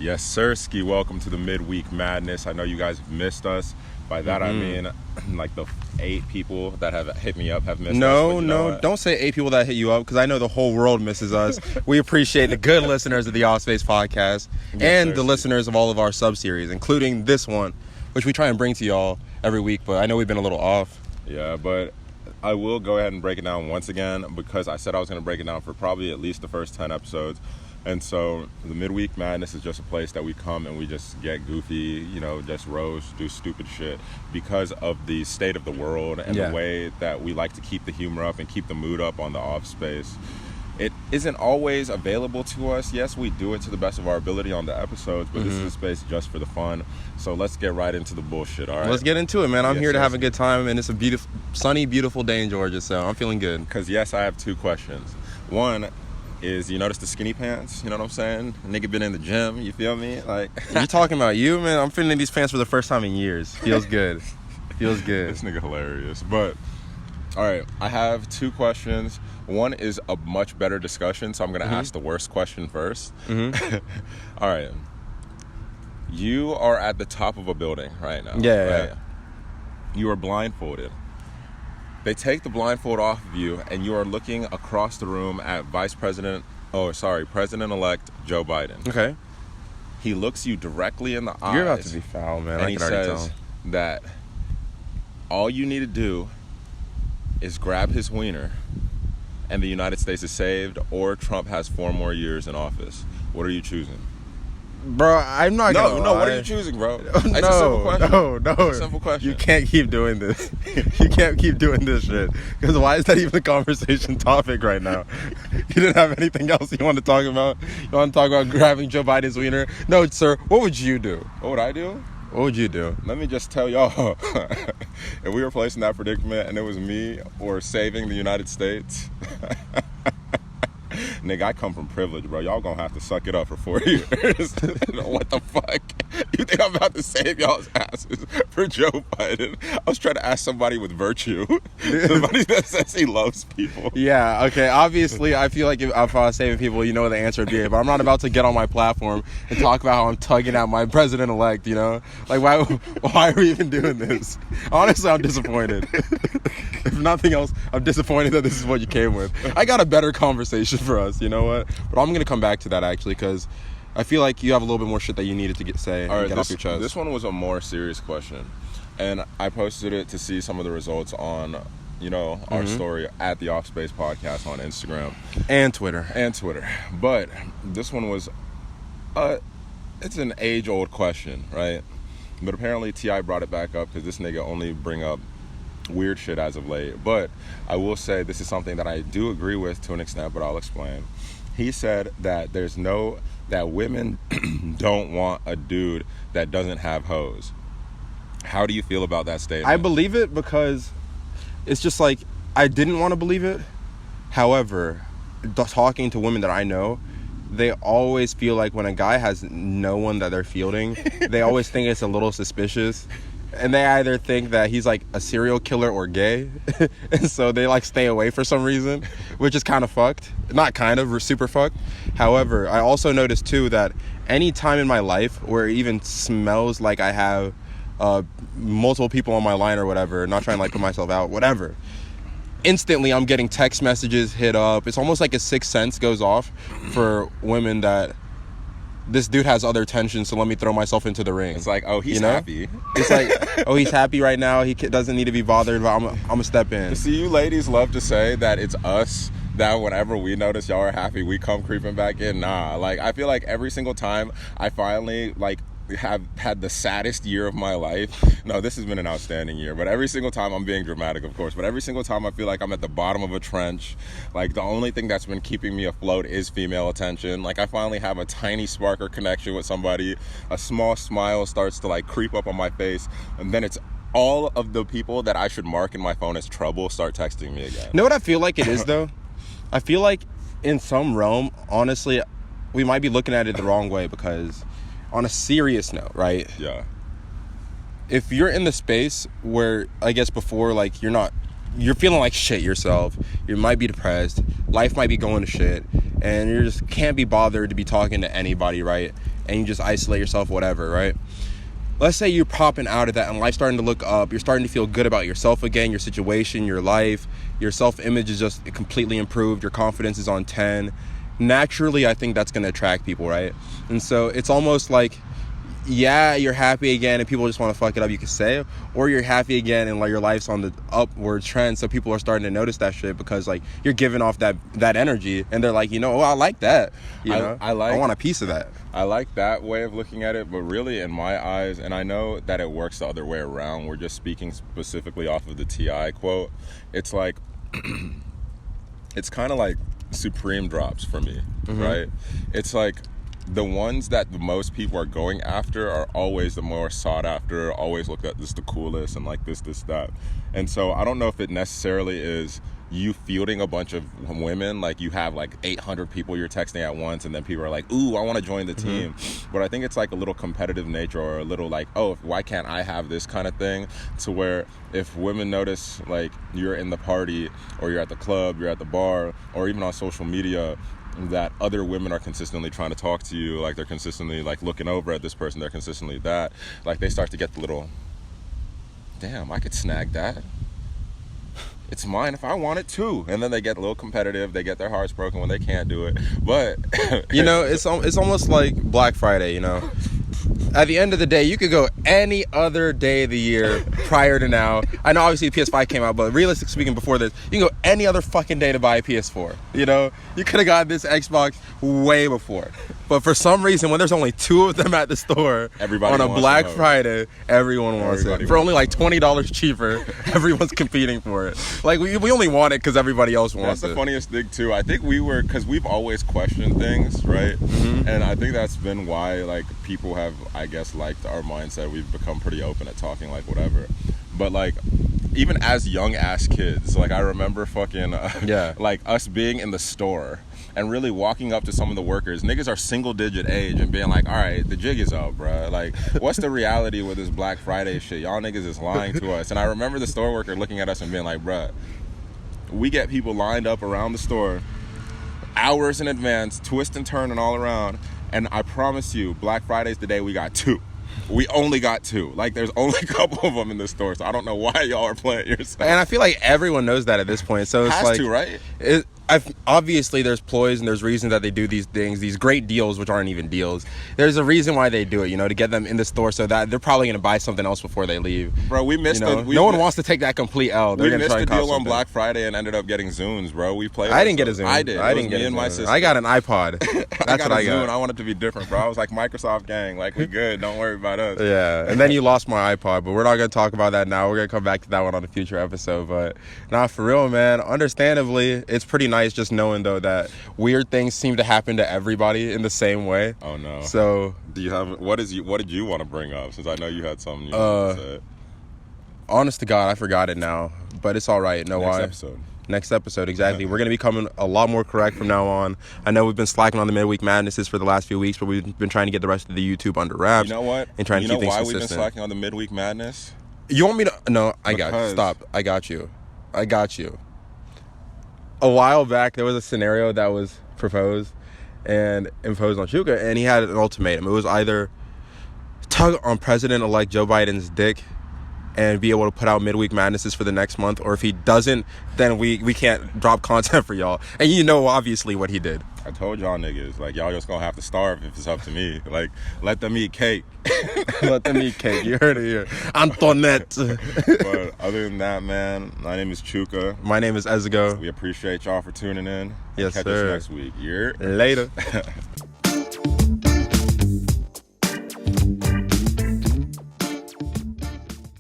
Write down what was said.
Yes, sir, Ski. Welcome to the Midweek Madness. I know you guys have missed us. By that I mean like the 8 people that have hit me up have missed us. No, don't say 8 people that hit you up because I know the whole world misses us. We appreciate the good listeners of the Offspace podcast and the listeners of all of our sub-series, including this one, which we try and bring to y'all every week, but I know we've been a little off. Yeah, but I will go ahead and break it down once again because I said I was going to break it down for probably at least the first 10 episodes. And so the Midweek Madness is just a place that we come and we just get goofy, just roast, do stupid shit because of the state of the world and the way that we like to keep the humor up and keep the mood up on the off space. It isn't always available to us. Yes, we do it to the best of our ability on the episodes, but this is a space just for the fun. So let's get right into the bullshit, all right? Let's get into it, man. I'm here to have a good time, and it's a beautiful, sunny, beautiful day in Georgia, so I'm feeling good. Because, yes, I have 2 questions. One is, you notice the skinny pants? You know what I'm saying? Nigga been in the gym, you feel me? Like, you talking about you, man? I'm fitting in these pants for the first time in years. Feels good. Feels good. This nigga hilarious. But, all right, I have 2 questions. One is a much better discussion, so I'm going to ask the worst question first. All right. You are at the top of a building right now. Yeah. You are blindfolded. They take the blindfold off of you, and you are looking across the room at President-elect Joe Biden. Okay. He looks you directly in the eyes. You're about to be foul, man. And I he can already says tell. that all you need to do is grab his wiener, and the United States is saved, or Trump has 4 more years in office. What are you choosing? Bro, I'm not gonna lie. What are you choosing, bro? It's a simple question. No. It's a simple question. You can't keep doing this. You can't keep doing this shit. Because why is that even the conversation topic right now? You didn't have anything else you want to talk about? You want to talk about grabbing Joe Biden's wiener? No, sir. What would you do? What would I do? What would you do? Let me just tell y'all, if we were placed in that predicament and it was me or saving the United States, nigga, I come from privilege, bro. Y'all gonna have to suck it up for 4 years. What the fuck? You think I'm about to save y'all's asses for Joe Biden? I was trying to ask somebody with virtue. Somebody that says he loves people. Yeah, okay. Obviously, I feel like if I was saving people, you know what the answer would be. But I'm not about to get on my platform and talk about how I'm tugging at my president-elect, Like, why are we even doing this? Honestly, I'm disappointed. If nothing else, I'm disappointed that this is what you came with. I got a better conversation for us, you know what? But I'm going to come back to that, actually, because I feel like you have a little bit more shit that you needed to get off your chest. This one was a more serious question. And I posted it to see some of the results on, our story at the Offspace podcast on Instagram. And Twitter. But this one was, it's an age-old question, right? But apparently T.I. brought it back up because this nigga only bring up weird shit as of late. But I will say this is something that I do agree with to an extent, but I'll explain. He said that that women don't want a dude that doesn't have hoes. How do you feel about that statement? I believe it because it's just like, I didn't want to believe it. However, talking to women that I know, they always feel like when a guy has no one that they're fielding, they always think it's a little suspicious. And they either think that he's like a serial killer or gay. And so they like stay away for some reason, which is kind of fucked. Not kind of, super fucked. However, I also noticed too that any time in my life where it even smells like I have multiple people on my line or whatever, not trying to like put myself out, whatever, instantly I'm getting text messages, hit up. It's almost like a sixth sense goes off for women that this dude has other tensions, so let me throw myself into the ring. It's like, oh, he's happy. It's like, oh, he's happy right now. He doesn't need to be bothered, but I'm going to step in. See, you ladies love to say that it's us, that whenever we notice y'all are happy, we come creeping back in. Nah, like, I feel like every single time I finally, have had the saddest year of my life. No, this has been an outstanding year, but every single time, I'm being dramatic, of course, but every single time I feel like I'm at the bottom of a trench. Like, the only thing that's been keeping me afloat is female attention. Like, I finally have a tiny spark or connection with somebody. A small smile starts to creep up on my face, and then it's all of the people that I should mark in my phone as trouble start texting me again. You know what I feel like it is, though? I feel like in some realm, honestly, we might be looking at it the wrong way, because on a serious note, right? Yeah. If you're in the space where, I guess before, you're feeling like shit yourself, you might be depressed, life might be going to shit, and you just can't be bothered to be talking to anybody, right? and you just isolate yourself, whatever, right? Let's say you're popping out of that and life's starting to look up. You're starting to feel good about yourself again, your situation, your life. Your self-image is just completely improved. Your confidence is on 10. Naturally, I think that's going to attract people, right? And so it's almost like, yeah, you're happy again and people just want to fuck it up, you could say, or you're happy again and like your life's on the upward trend, so people are starting to notice that shit because like you're giving off that energy, and they're like, you know, oh, I like that, you know, I want a piece of that. I like that way of looking at it, but really in my eyes, and I know that it works the other way around, we're just speaking specifically off of the T.I. quote, it's like it's kind of like Supreme drops for me, right? It's like the ones that the most people are going after are always the more sought after, always look at this the coolest and like this, that. And so I don't know if it necessarily is you fielding a bunch of women, like you have like 800 people you're texting at once, and then people are like, ooh, I want to join the team. But I think it's like a little competitive nature, or a little like, oh, why can't I have this kind of thing, to where if women notice like you're in the party or you're at the club, you're at the bar, or even on social media, that other women are consistently trying to talk to you, like they're consistently like looking over at this person, they're consistently that, like they start to get the little, damn, I could snag that, it's mine if I want it too. And then they get a little competitive, they get their hearts broken when they can't do it. But you know, it's almost like Black Friday, you know. At the end of the day, you could go any other day of the year prior to now. I know obviously the PS5 came out, but realistically speaking, before this, you can go any other fucking day to buy a PS4. You know, you could have got this Xbox way before. But for some reason, when there's only 2 of them at the store on a Black Friday, everyone wants it. For only like $20 cheaper, everyone's competing for it. Like, we only want it because everybody else wants it. That's the funniest thing, too. I think because we've always questioned things, right? And I think that's been why, like, people have, I guess, liked our mindset. We've become pretty open at talking, like, whatever. But, like, even as young-ass kids, like, I remember fucking, like, us being in the store and really walking up to some of the workers. Niggas are single-digit age and being like, all right, the jig is up, bruh. Like, what's the reality with this Black Friday shit? Y'all niggas is lying to us. And I remember the store worker looking at us and being like, bruh, we get people lined up around the store hours in advance, twist and turn and all around. And I promise you, Black Friday's the day we got 2. We only got 2. Like, there's only a couple of them in the store, so I don't know why y'all are playing yourself. And I feel like everyone knows that at this point. So it's has to, right? Obviously, there's ploys and there's reasons that they do these things, these great deals, which aren't even deals. There's a reason why they do it, you know, to get them in the store so that they're probably going to buy something else before they leave. Bro, we missed no one wants to take that complete L. We missed the deal on Black Friday and ended up getting Zunes, bro. We played. I didn't get a Zune. I did. I didn't get a Zune. I got an iPod. That's what I got. Zune. I wanted to be different, bro. I was like, Microsoft gang, like, we good. Don't worry about us. Yeah, and then you lost my iPod, but we're not going to talk about that now. We're going to come back to that one on a future episode. But nah, for real, man, understandably, it's pretty nice just knowing, though, that weird things seem to happen to everybody in the same way. Oh no. So do you have what did you want to bring up, since I know you had something you wanted to say? Honest to God, I forgot it now, but it's all right. Next episode, exactly. We're going to be coming a lot more correct from now on. I know we've been slacking on the Midweek Madnesses for the last few weeks, but we've been trying to get the rest of the YouTube under wraps. You know what? And trying to keep things consistent. You know why we've been slacking on the Midweek Madness? You want me to? No, I got you. Stop. I got you. A while back, there was a scenario that was proposed and imposed on Chuka, and he had an ultimatum. It was either tug on President-elect Joe Biden's dick and be able to put out Midweek Madnesses for the next month, or if he doesn't, then we can't drop content for y'all. And you know, obviously, what he did. I told y'all niggas, like, y'all just gonna have to starve if it's up to me. Like, let them eat cake. Let them eat cake. You heard it here. Antoinette. But other than that, man, my name is Chuka. My name is Ezgo. We appreciate y'all for tuning in. Yes, Catch sir. us next week. Later.